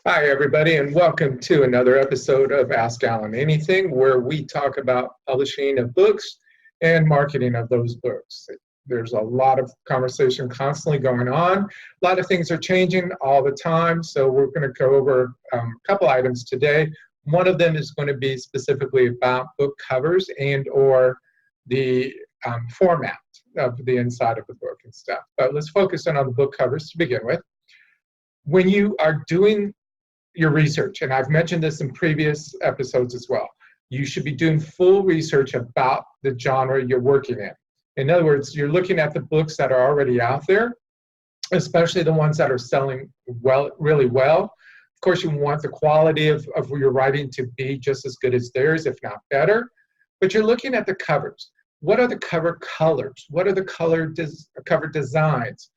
Hi, everybody, and welcome to another episode of Ask Alan Anything, where we talk about publishing of books and marketing of those books. There's a lot of conversation constantly going on. A lot of things are changing all the time, so we're going to go over a couple items today. One of them is going to be specifically about book covers and or the format of the inside of the book and stuff. But let's focus in on the book covers to begin with. When you are doing your research, and I've mentioned this in previous episodes as well, you should be doing full research about the genre you're working in. In other words, you're looking at the books that are already out there, especially the ones that are selling really well. Of course, you want the quality of your writing to be just as good as theirs, if not better. But you're looking at the covers. What are the cover colors? What are the cover designs?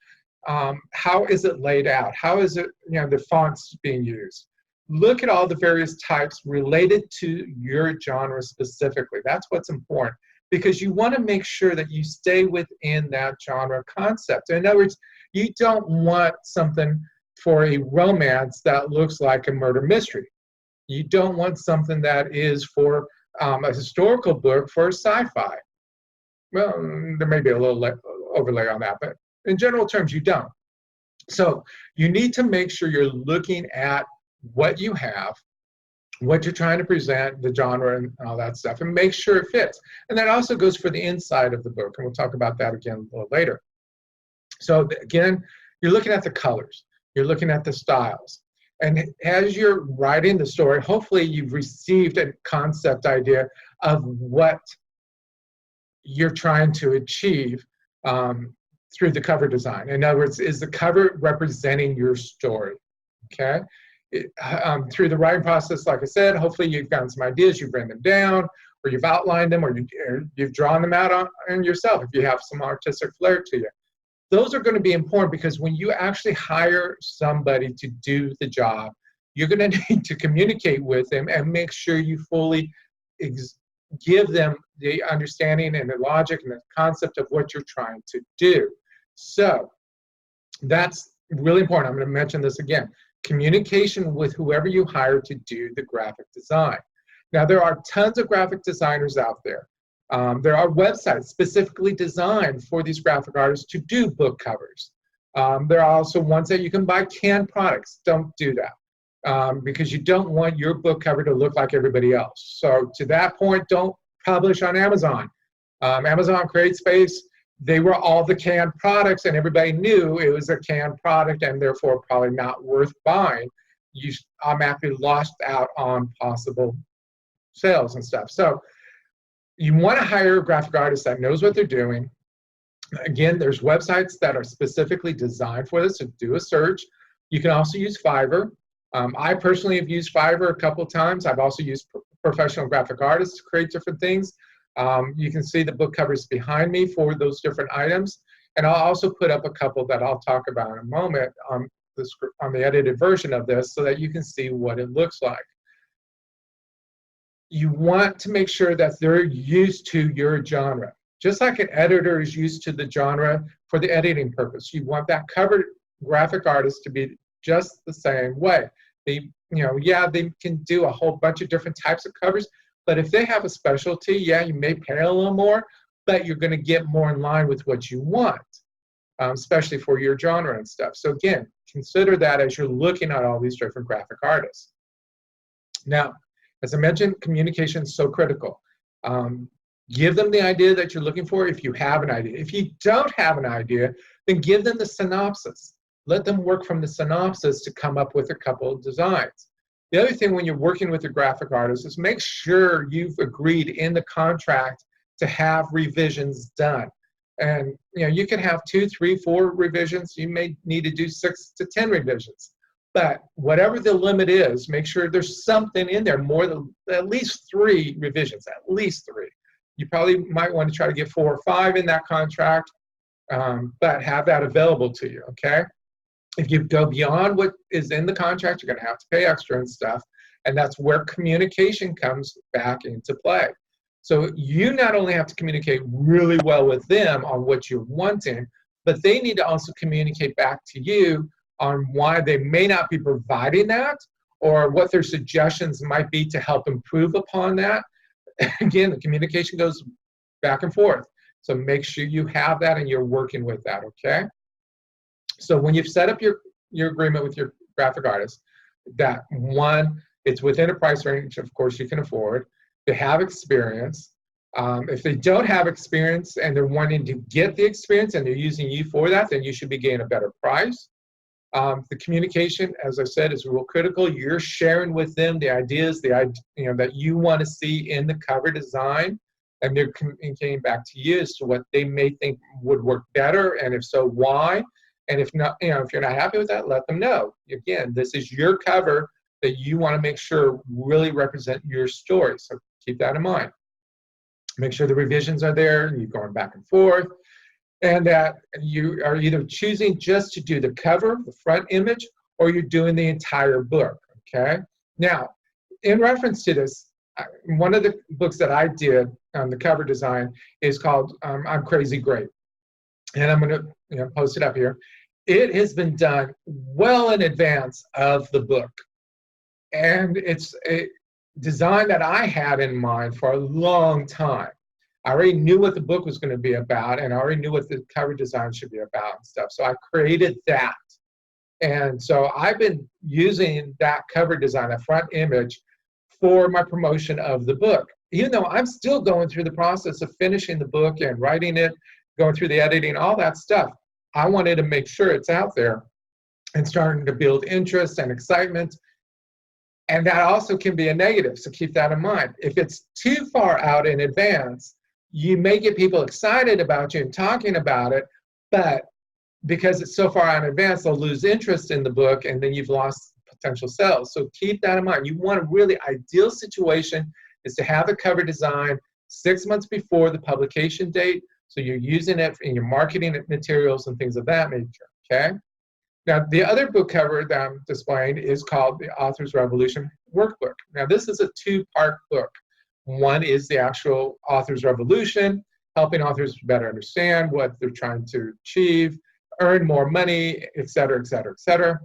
How is it laid out? How is it, the fonts being used? Look at all the various types related to your genre specifically. That's what's important, because you want to make sure that you stay within that genre concept. In other words, you don't want something for a romance that looks like a murder mystery. You don't want something that is for a historical book for sci-fi. Well, there may be a little overlay on that, but in general terms, you don't. So you need to make sure you're looking at what you have, what you're trying to present, the genre and all that stuff, and make sure it fits. And that also goes for the inside of the book, and we'll talk about that again a little later. So again, you're looking at the colors, you're looking at the styles. And as you're writing the story, hopefully you've received a concept idea of what you're trying to achieve through the cover design. In other words, is the cover representing your story? Okay. Through the writing process, like I said, hopefully you've gotten some ideas, you've written them down, or you've outlined them, or you've drawn them out on yourself if you have some artistic flair to you. Those are going to be important, because when you actually hire somebody to do the job, you're going to need to communicate with them and make sure you fully give them the understanding and the logic and the concept of what you're trying to do. So that's really important. I'm going to mention this again. Communication with whoever you hire to do the graphic design. Now, there are tons of graphic designers out there. There are websites specifically designed for these graphic artists to do book covers. There are also ones that you can buy canned products. Don't do that. Because you don't want your book cover to look like everybody else. So to that point, don't publish on Amazon. Amazon CreateSpace, they were all the canned products, and everybody knew it was a canned product and therefore probably not worth buying. You automatically lost out on possible sales and stuff. So you want to hire a graphic artist that knows what they're doing. Again, there's websites that are specifically designed for this, so do a search. You can also use Fiverr. I personally have used Fiverr a couple of times. I've also used professional graphic artists to create different things. You can see the book covers behind me for those different items. And I'll also put up a couple that I'll talk about in a moment on the edited version of this, so that you can see what it looks like. You want to make sure that they're used to your genre. Just like an editor is used to the genre for the editing purpose, you want that cover graphic artist to be just the same way. They can do a whole bunch of different types of covers, but if they have a specialty, yeah, you may pay a little more, but you're going to get more in line with what you want, especially for your genre and stuff. So again, consider that as you're looking at all these different graphic artists. Now, as I mentioned, communication is so critical. Give them the idea that you're looking for if you have an idea. If you don't have an idea, then give them the synopsis. Let them work from the synopsis to come up with a couple of designs. The other thing when you're working with a graphic artist is make sure you've agreed in the contract to have revisions done. And you can have 2, 3, 4 revisions. You may need to do 6 to 10 revisions. But whatever the limit is, make sure there's something in there, more than at least 3 revisions, at least 3. You probably might want to try to get 4 or 5 in that contract, but have that available to you, okay? If you go beyond what is in the contract, you're going to have to pay extra and stuff, and that's where communication comes back into play. So you not only have to communicate really well with them on what you're wanting, but they need to also communicate back to you on why they may not be providing that, or what their suggestions might be to help improve upon that. Again, the communication goes back and forth. So make sure you have that and you're working with that, okay? So when you've set up your agreement with your graphic artist, that one, it's within a price range, of course, you can afford. They have experience. If they don't have experience and they're wanting to get the experience and they're using you for that, then you should be getting a better price. The communication, as I said, is real critical. You're sharing with them the ideas, that you want to see in the cover design, and they're communicating back to you as to what they may think would work better, and if so, why. And if not, if you're not happy with that, let them know. Again, this is your cover that you want to make sure really represent your story. So keep that in mind. Make sure the revisions are there, and you're going back and forth, and that you are either choosing just to do the cover, the front image, or you're doing the entire book, okay? Now, in reference to this, one of the books that I did on the cover design is called I'm Crazy Great. And I'm going to post it up here. It has been done well in advance of the book. And it's a design that I had in mind for a long time. I already knew what the book was going to be about, and I already knew what the cover design should be about and stuff. So I created that. And so I've been using that cover design, a front image, for my promotion of the book. Even though I'm still going through the process of finishing the book and writing it, going through the editing, all that stuff, I wanted to make sure it's out there and starting to build interest and excitement. And that also can be a negative, so keep that in mind. If it's too far out in advance, you may get people excited about you and talking about it, but because it's so far out in advance, they'll lose interest in the book, and then you've lost potential sales. So keep that in mind. You want a really ideal situation is to have the cover design 6 months before the publication date, so you're using it in your marketing materials and things of that nature, okay? Now, the other book cover that I'm displaying is called the Author's Revolution Workbook. Now, this is a two-part book. One is the actual Author's Revolution, helping authors better understand what they're trying to achieve, earn more money, et cetera, et cetera, et cetera.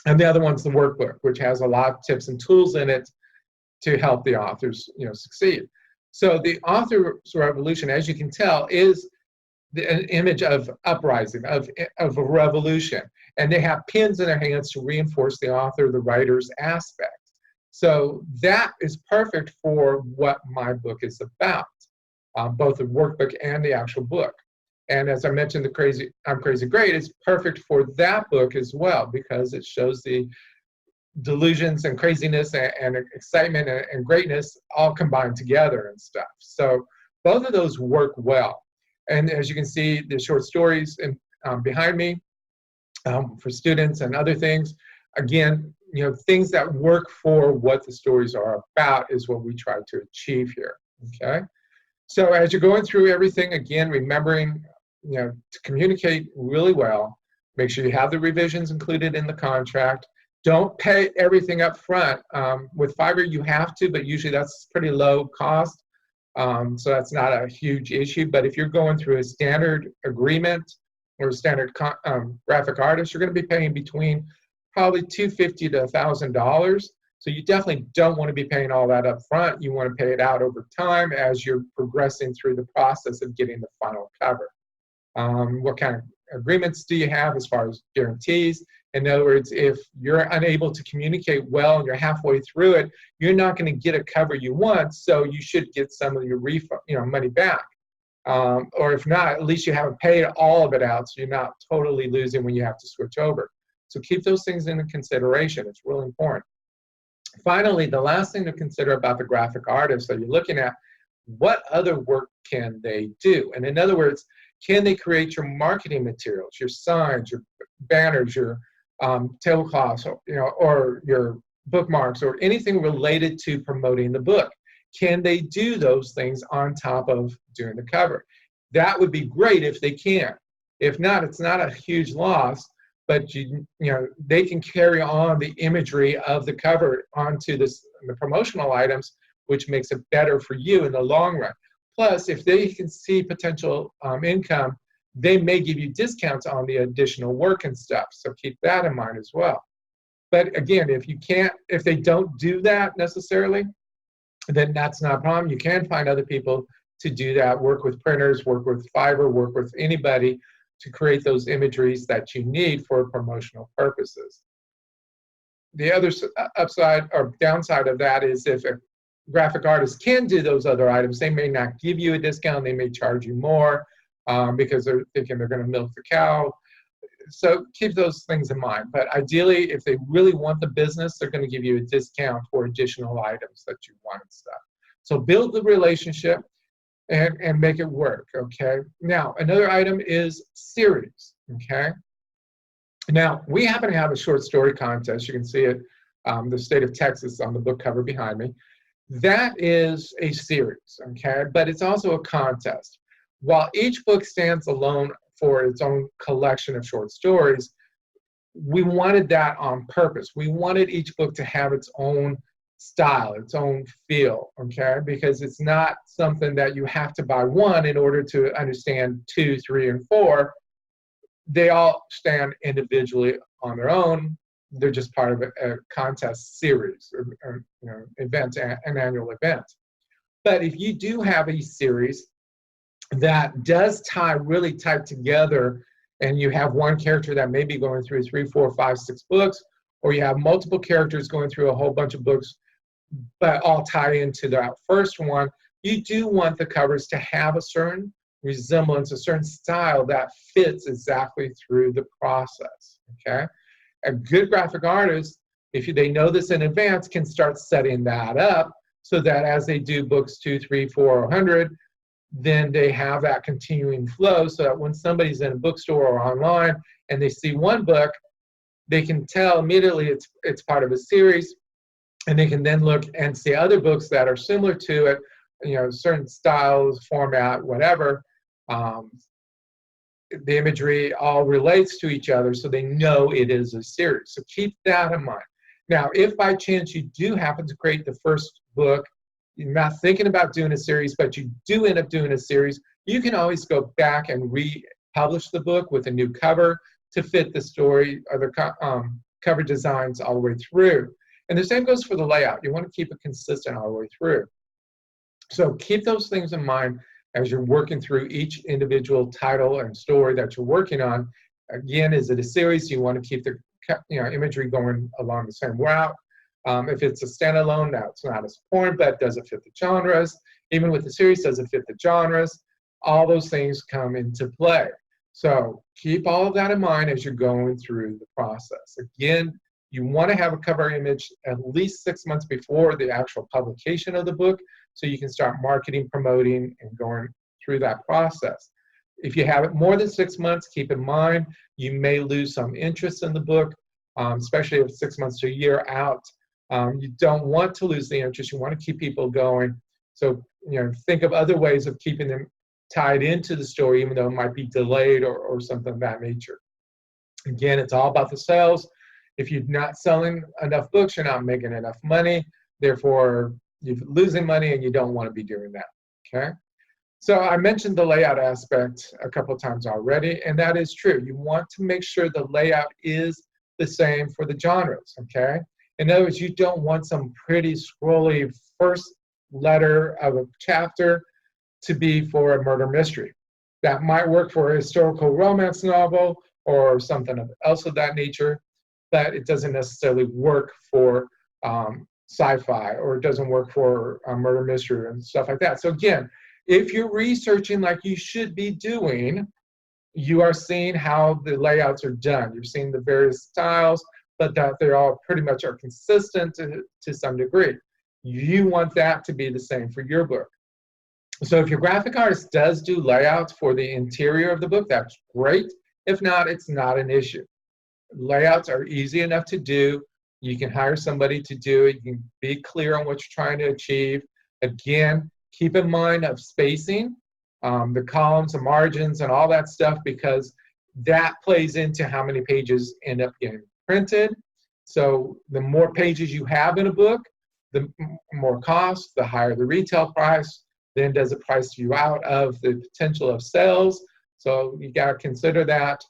And the other one's the workbook, which has a lot of tips and tools in it to help the authors, succeed. So the Author's Revolution, as you can tell, is an image of uprising, of a revolution. And they have pins in their hands to reinforce the author, the writer's aspect. So that is perfect for what my book is about, both the workbook and the actual book. And as I mentioned, I'm Crazy Great is perfect for that book as well, because it shows the delusions and craziness and excitement and greatness all combined together and stuff. So both of those work well. And as you can see, the short stories behind me for students and other things, again, things that work for what the stories are about is what we try to achieve here, okay? So as you're going through everything, again, remembering, to communicate really well, make sure you have the revisions included in the contract. Don't pay everything up front. With Fiverr, you have to, but usually that's pretty low cost. So that's not a huge issue. But if you're going through a standard agreement or a standard graphic artist, you're going to be paying between probably $250 to $1,000. So you definitely don't want to be paying all that up front. You want to pay it out over time as you're progressing through the process of getting the final cover. What kind of agreements do you have as far as guarantees? In other words, if you're unable to communicate well and you're halfway through it, you're not going to get a cover you want, so you should get some of your refund, money back. Or if not, at least you haven't paid all of it out, so you're not totally losing when you have to switch over. So keep those things into consideration. It's really important. Finally, the last thing to consider about the graphic artist that you're looking at, what other work can they do? And in other words, can they create your marketing materials, your signs, your banners, your tablecloths, or your bookmarks, or anything related to promoting the book? Can they do those things on top of doing the cover? That would be great if they can. If not, it's not a huge loss, but they can carry on the imagery of the cover onto the promotional items, which makes it better for you in the long run. Plus, if they can see potential income, they may give you discounts on the additional work and stuff. So keep that in mind as well. But again, if they don't do that necessarily, then that's not a problem. You can find other people to do that, work with printers, work with Fiverr, work with anybody to create those imageries that you need for promotional purposes. The other upside or downside of that is if a graphic artist can do those other items, they may not give you a discount, they may charge you more because they're thinking they're going to milk the cow. So keep those things in mind. But ideally, if they really want the business, they're going to give you a discount for additional items that you want and stuff. So build the relationship and make it work, okay? Now, another item is series, okay? Now, we happen to have a short story contest. You can see it, the state of Texas on the book cover behind me. That is a series, okay? But it's also a contest. While each book stands alone for its own collection of short stories, we wanted that on purpose. We wanted each book to have its own style, its own feel, okay? Because it's not something that you have to buy one in order to understand 2, 3, and 4. They all stand individually on their own. They're just part of a contest series or event, an annual event. But if you do have a series that does tie really tight together, and you have one character that may be going through 3, 4, 5, 6 books, or you have multiple characters going through a whole bunch of books, but all tie into that first one, you do want the covers to have a certain resemblance, a certain style that fits exactly through the process, okay? A good graphic artist, if they know this in advance, can start setting that up so that as they do books 2, 3, 4, 100, then they have that continuing flow so that when somebody's in a bookstore or online and they see one book, they can tell immediately it's part of a series, and they can then look and see other books that are similar to it, certain styles, format, whatever. The imagery all relates to each other, so they know it is a series. So keep that in mind. Now, if by chance you do happen to create the first book, you're not thinking about doing a series, but you do end up doing a series, you can always go back and republish the book with a new cover to fit the story or the cover designs all the way through. And the same goes for the layout. You want to keep it consistent all the way through. So keep those things in mind as you're working through each individual title and story that you're working on. Again, is it a series? You want to keep the imagery going along the same route. If it's a standalone, that's not as important, but does it fit the genres? Even with the series, does it fit the genres? All those things come into play. So keep all of that in mind as you're going through the process. Again, you want to have a cover image at least 6 months before the actual publication of the book so you can start marketing, promoting, and going through that process. If you have it more than 6 months, keep in mind you may lose some interest in the book, especially if 6 months to a year out. You don't want to lose the interest. You want to keep people going. So think of other ways of keeping them tied into the story, even though it might be delayed or something of that nature. Again, it's all about the sales. If you're not selling enough books, you're not making enough money. Therefore, you're losing money, and you don't want to be doing that. Okay. So I mentioned the layout aspect a couple of times already, and that is true. You want to make sure the layout is the same for the genres. Okay. In other words, you don't want some pretty scrolly first letter of a chapter to be for a murder mystery. That might work for a historical romance novel or something else of that nature, but it doesn't necessarily work for sci-fi, or it doesn't work for a murder mystery and stuff like that. So again, if you're researching like you should be doing, you are seeing how the layouts are done. You're seeing the various styles, but that they all pretty much are consistent to some degree. You want that to be the same for your book. So if your graphic artist does do layouts for the interior of the book, that's great. If not, it's not an issue. Layouts are easy enough to do. You can hire somebody to do it. You can be clear on what you're trying to achieve. Again, keep in mind of spacing, the columns, the margins, and all that stuff, because that plays into how many pages end up getting printed. So the more pages you have in a book, the more cost, the higher the retail price, then does it price you out of the potential of sales. So you got to consider that.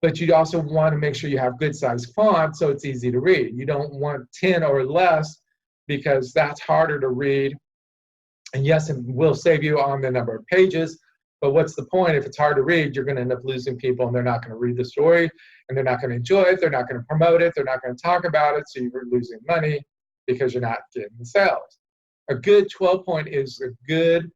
but you also want to make sure you have good size font so it's easy to read. You don't want 10 or less because that's harder to read. And yes, it will save you on the number of pages, but what's the point? If it's hard to read, you're going to end up losing people and they're not going to read the story and they're not going to enjoy it. They're not going to promote it. They're not going to talk about it. So you're losing money because you're not getting the sales. A good 12 point is a good,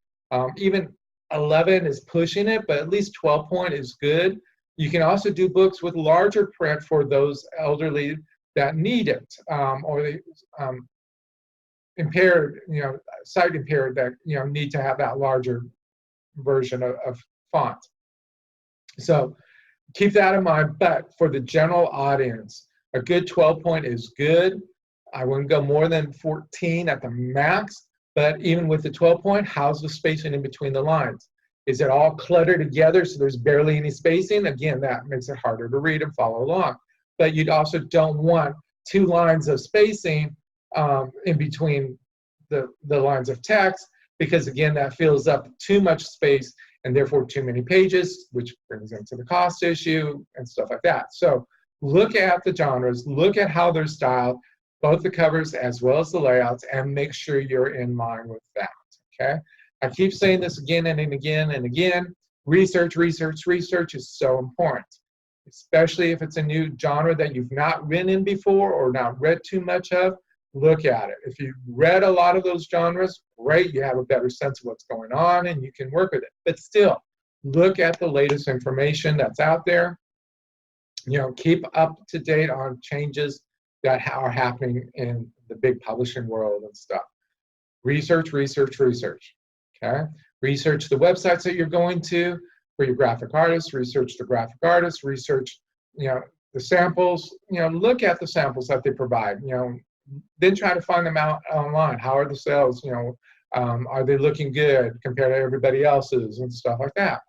even 11 is pushing it, but at least 12 point is good. You can also do books with larger print for those elderly that need it, or the impaired, sight impaired that, need to have that larger version of font. So keep that in mind, but for the general audience, a good 12 point is good. I wouldn't go more than 14 at the max, but even with the 12 point, how's the spacing in between the lines? Is it all cluttered together so there's barely any spacing? Again, that makes it harder to read and follow along. But you also don't want 2 lines of spacing in between the lines of text, because again, that fills up too much space and therefore too many pages, which brings into the cost issue and stuff like that. So look at the genres, look at how they're styled, both the covers as well as the layouts, and make sure you're in line with that, okay? I keep saying this again and again and again. Research, research, research is so important, especially if it's a new genre that you've not been in before or not read too much of. Look at it. If you've read a lot of those genres, great, you have a better sense of what's going on and you can work with it. But still, look at the latest information that's out there. Keep up to date on changes that are happening in the big publishing world and stuff. Research, research, research. Okay? Research the websites that you're going to for your graphic artists, research the graphic artists, research, the samples, look at the samples that they provide, then try to find them out online. How are the sales, are they looking good compared to everybody else's and stuff like that.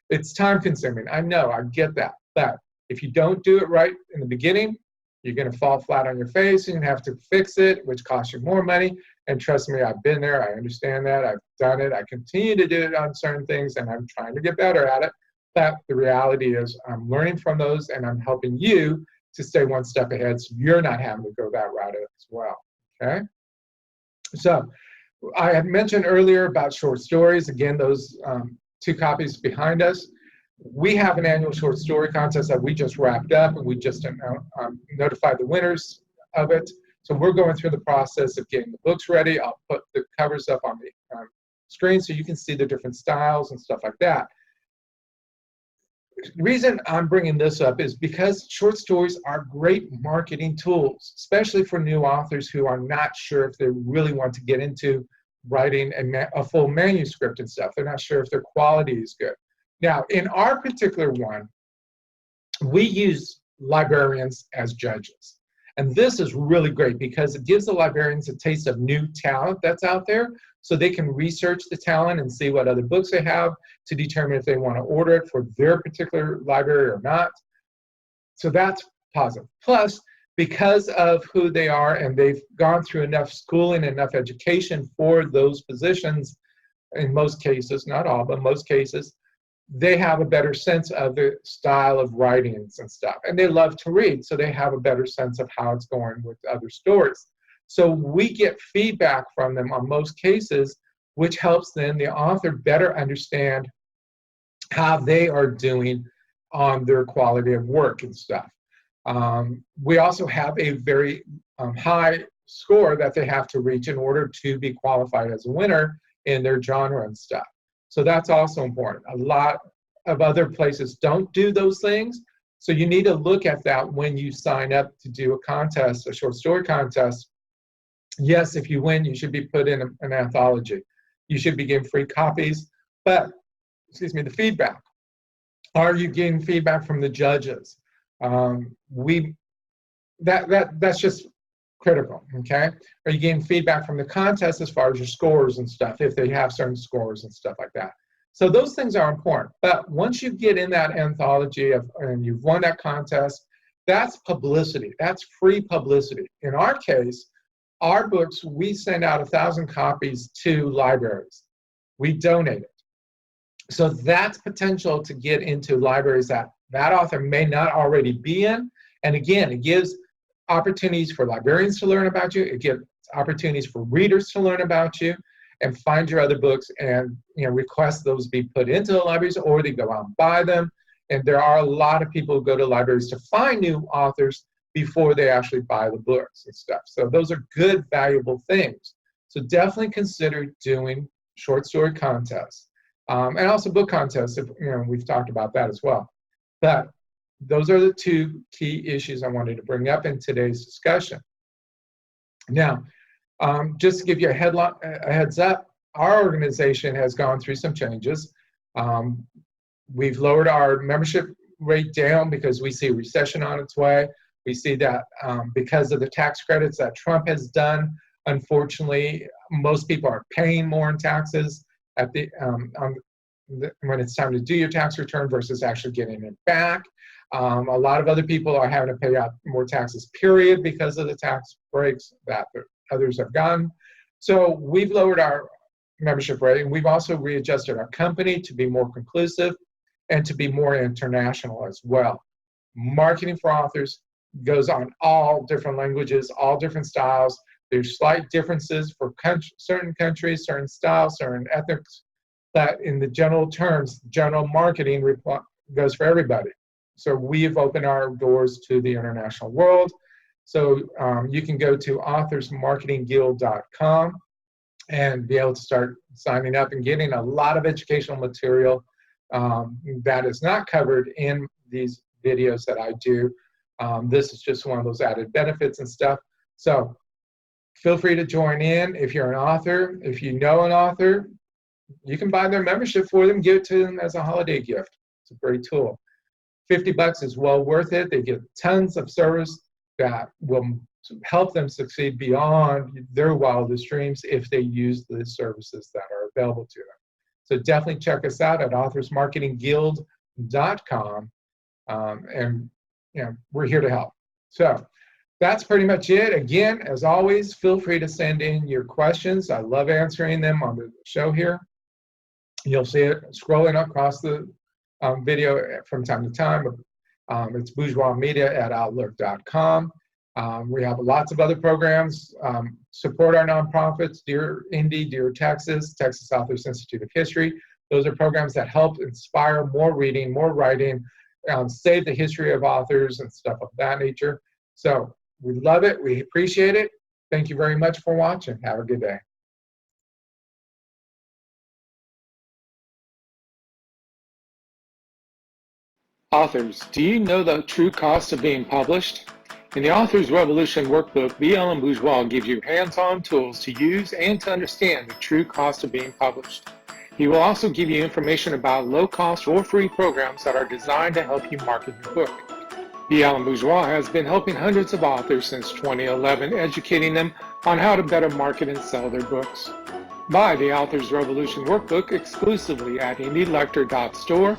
It's time consuming. I know, I get that. But if you don't do it right in the beginning, you're going to fall flat on your face and you have to fix it, which costs you more money. And trust me, I've been there. I understand that. I've done it. I continue to do it on certain things, and I'm trying to get better at it. But the reality is I'm learning from those, and I'm helping you to stay one step ahead so you're not having to go that route as well, okay? So I had mentioned earlier about short stories. Again, those 2 copies behind us. We have an annual short story contest that we just wrapped up, and we just notified the winners of it. So we're going through the process of getting the books ready. I'll put the covers up on the screen so you can see the different styles and stuff like that. The reason I'm bringing this up is because short stories are great marketing tools, especially for new authors who are not sure if they really want to get into writing a full manuscript and stuff. They're not sure if their quality is good. Now, in our particular one, we use librarians as judges. And this is really great because it gives the librarians a taste of new talent that's out there, so they can research the talent and see what other books they have to determine if they want to order it for their particular library or not. So that's positive. Plus, because of who they are and they've gone through enough schooling, enough education for those positions, in most cases, not all, but most cases, they have a better sense of the style of writings and stuff. And they love to read, so they have a better sense of how it's going with other stories. So we get feedback from them on most cases, which helps then the author better understand how they are doing on their quality of work and stuff. We also have a very high score that they have to reach in order to be qualified as a winner in their genre and stuff. So that's also important. A lot of other places don't do those things. So you need to look at that when you sign up to do a contest, a short story contest. Yes, if you win, you should be put in an anthology. You should be given free copies. But, excuse me, the feedback. Are you getting feedback from the judges? That's just critical, okay? Are you getting feedback from the contest as far as your scores and stuff, if they have certain scores and stuff like that? So those things are important. But once you get in that anthology and you've won that contest, that's publicity. That's free publicity. In our case, our books, we send out 1,000 copies to libraries. We donate it. So that's potential to get into libraries that that author may not already be in. And again, it gives opportunities for librarians to learn about you. It gives opportunities for readers to learn about you and find your other books and request those be put into the libraries, or they go out and buy them. And there are a lot of people who go to libraries to find new authors before they actually buy the books and stuff. So those are good, valuable things. So definitely consider doing short story contests. And also book contests, if, we've talked about that as well. But those are the two key issues I wanted to bring up in today's discussion. Now, just to give you a heads up, our organization has gone through some changes. We've lowered our membership rate down because we see a recession on its way. We see that because of the tax credits that Trump has done, unfortunately, most people are paying more in taxes at when it's time to do your tax return versus actually getting it back. A lot of other people are having to pay out more taxes, period, because of the tax breaks that others have gotten. So we've lowered our membership rate, and we've also readjusted our company to be more conclusive and to be more international as well. Marketing for authors goes on all different languages, all different styles. There's slight differences for certain countries, certain styles, certain ethics, but in the general terms, general marketing goes for everybody. So we've opened our doors to the international world. So you can go to authorsmarketingguild.com and be able to start signing up and getting a lot of educational material that is not covered in these videos that I do. This is just one of those added benefits and stuff. So feel free to join in. If you're an author, if you know an author, you can buy their membership for them, give it to them as a holiday gift. It's a great tool. $50 is well worth it. They get tons of service that will help them succeed beyond their wildest dreams if they use the services that are available to them. So definitely check us out at authorsmarketingguild.com, and we're here to help. So that's pretty much it. Again, as always, feel free to send in your questions. I love answering them on the show here. You'll see it scrolling across the video from time to time. It's bourgeoismedia@outlook.com. We have lots of other programs. Support our nonprofits, Dear Indy, Dear Texas, Texas Authors Institute of History. Those are programs that help inspire more reading, more writing, save the history of authors and stuff of that nature. So we love it. We appreciate it. Thank you very much for watching. Have a good day. Authors, do you know the true cost of being published? In the Authors Revolution Workbook, B.L. and Bourgeois gives you hands-on tools to use and to understand the true cost of being published. He will also give you information about low-cost or free programs that are designed to help you market your book. B.L. and Bourgeois has been helping hundreds of authors since 2011, educating them on how to better market and sell their books. Buy the Authors Revolution Workbook exclusively at indielector.store